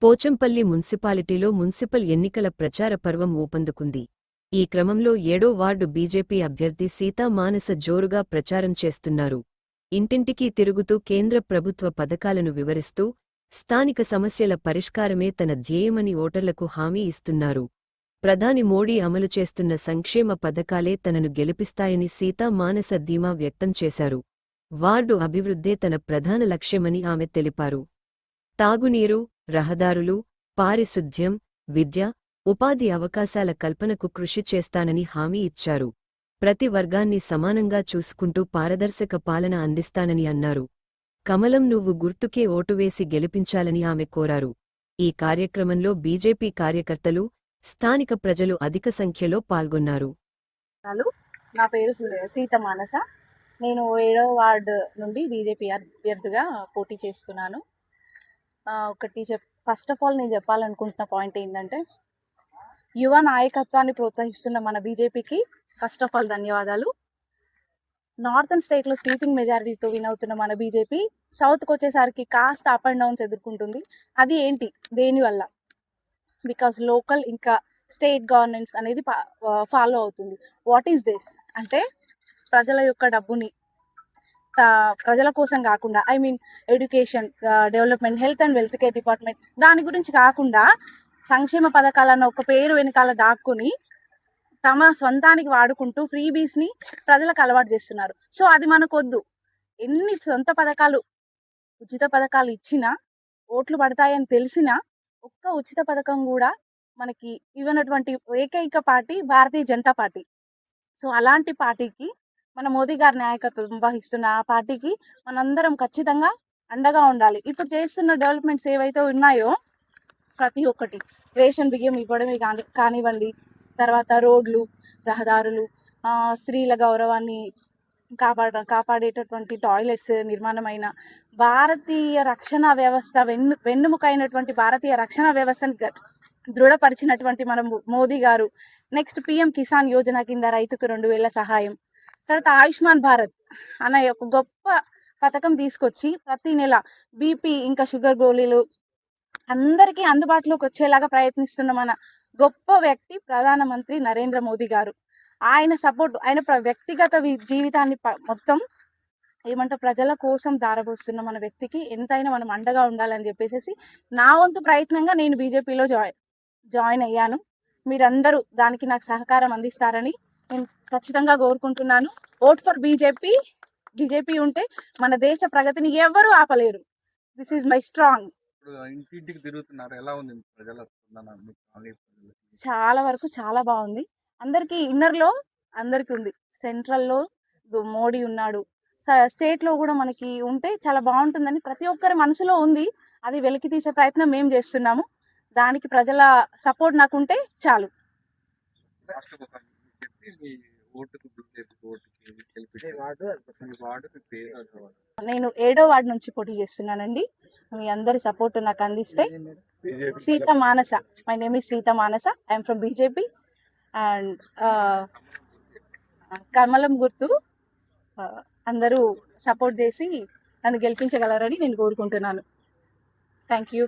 పోచంపల్లి మున్సిపాలిటీలో మున్సిపల్ ఎన్నికల ప్రచార పర్వం ఊపందుకుంది. ఈ క్రమంలో 7వ వార్డు బీజేపీ అభ్యర్థి సీతా మానస జోరుగా ప్రచారం చేస్తున్నారు. ఇంటింటికీ తిరుగుతూ కేంద్ర ప్రభుత్వ పథకాలను వివరిస్తూ స్థానిక సమస్యల పరిష్కారమే తన ధ్యేయమని ఓటర్లకు హామీ ఇస్తున్నారు. ప్రధాని మోడీ అమలు చేస్తున్న సంక్షేమ పథకాలే తనను గెలిపిస్తాయని సీతా మానస ధీమా వ్యక్తం చేశారు. వార్డు అభివృద్ధే తన ప్రధాన లక్ష్యమని ఆమె తెలిపారు. తాగునీరు, రహదారులు, పారిశుద్ధ్యం, విద్య, ఉపాధి అవకాశాల కల్పనకు కృషి చేస్తానని హామీ ఇచ్చారు. ప్రతి వర్గాన్ని సమానంగా చూసుకుంటూ పారదర్శక పాలన అందిస్తానని అన్నారు. కమలం నువ్వు గుర్తుకే ఓటువేసి గెలిపించాలని ఆమె కోరారు. ఈ కార్యక్రమంలో బీజేపీ కార్యకర్తలు, స్థానిక ప్రజలు అధిక సంఖ్యలో పాల్గొన్నారు. నా పేరు సీత మానస. నేను 7వ వార్డు నుండి బీజేపీ అభ్యర్థిగా పోటీ చేస్తున్నాను. ఫస్ట్ ఆఫ్ ఆల్ నేను చెప్పాలనుకుంటున్న పాయింట్ ఏంటంటే, యువ నాయకత్వాన్ని ప్రోత్సహిస్తున్న మన బీజేపీకి ఫస్ట్ ఆఫ్ ఆల్ ధన్యవాదాలు. నార్థన్ స్టేట్లో స్వీపింగ్ మెజారిటీతో విన్ అవుతున్న మన బీజేపీ సౌత్కి వచ్చేసరికి కాస్త అప్ అండ్ డౌన్స్ ఎదుర్కొంటుంది. అది ఏంటి, దేనివల్ల? బికాస్ లోకల్ ఇంకా స్టేట్ గవర్నెన్స్ అనేది ఫాలో అవుతుంది. వాట్ ఈస్ దిస్ అంటే, ప్రజల యొక్క డబ్బుని ప్రజల కోసం కాకుండా, I mean education, development, health and wealth care department, దాని గురించి కాకుండా సంక్షేమ పథకాలన్న ఒక పేరు వెనకాల దాక్కుని తమ స్వంతానికి వాడుకుంటూ ఫ్రీబీస్ని ప్రజలకు అలవాటు చేస్తున్నారు. సో అది మనకొద్దు. ఎన్ని సొంత పథకాలు, ఉచిత పథకాలు ఇచ్చినా, ఓట్లు పడతాయని తెలిసినా ఒక్క ఉచిత పథకం కూడా మనకి ఇవ్వనటువంటి ఏకైక party Bharatiya Janata party. So అలాంటి పార్టీకి, మన మోదీ గారి నాయకత్వం వహిస్తున్న ఆ పార్టీకి మనందరం ఖచ్చితంగా అండగా ఉండాలి. ఇప్పుడు చేస్తున్న డెవలప్మెంట్స్ ఏవైతే ఉన్నాయో ప్రతి ఒక్కటి, రేషన్ బియ్యం ఇవ్వడమే కానివ్వండి, తర్వాత రోడ్లు, రహదారులు, స్త్రీల గౌరవాన్ని కాపాడేటటువంటి టాయిలెట్స్ నిర్మాణమైన, భారతీయ రక్షణ వ్యవస్థ వెన్నుముక అయినటువంటి భారతీయ రక్షణ వ్యవస్థను దృఢపరిచినటువంటి మన మోదీ గారు. నెక్స్ట్ పిఎం కిసాన్ యోజన కింద రైతుకు 2000 సహాయం. తర్వాత ఆయుష్మాన్ భారత్ అనే ఒక గొప్ప పథకం తీసుకొచ్చి ప్రతి నెల బీపీ ఇంకా షుగర్ గోళీలు అందరికీ అందుబాటులోకి వచ్చేలాగా ప్రయత్నిస్తున్న మన గొప్ప వ్యక్తి ప్రధానమంత్రి నరేంద్ర మోదీ గారు. ఆయన సపోర్ట్, ఆయన వ్యక్తిగత జీవితాన్ని మొత్తం ప్రజల కోసం దారబోస్తున్న మన వ్యక్తికి ఎంతైనా మనం అండగా ఉండాలని చెప్పేసి నా వంతు ప్రయత్నంగా నేను బీజేపీలో జాయిన్ అయ్యాను. మీరందరూ దానికి నాకు సహకారం అందిస్తారని నేను ఖచ్చితంగా కోరుకుంటున్నాను. Vote for BJP. బీజేపీ ఉంటే మన దేశ ప్రగతిని ఎవరు ఆపలేరు. This is my strong. ఇంటింటికి తిరుగుతున్నారు, ఎలా ఉంది ప్రజల స్పందన? చాలా వరకు చాలా బాగుంది. అందరికి ఇన్నర్లో అందరికి ఉంది. సెంట్రల్లో మోడీ ఉన్నాడు, స్టేట్లో కూడా మనకి ఉంటే చాలా బాగుంటుందని ప్రతి ఒక్కరి మనసులో ఉంది. అది వెలికి తీసే ప్రయత్నం మేము చేస్తున్నాము. దానికి ప్రజల సపోర్ట్ నాకుంటే చాలు. నేను 7వ వార్డు నుంచి పోటీ చేస్తున్నానండి. మీ అందరి సపోర్ట్ నాకు అందిస్తే. Sita Manasa, my name is Sita Manasa. I'm from BJP and కమలం గుర్తు. అందరూ సపోర్ట్ చేసి నన్ను గెలిపించగలరని నేను కోరుకుంటున్నాను. Thank you.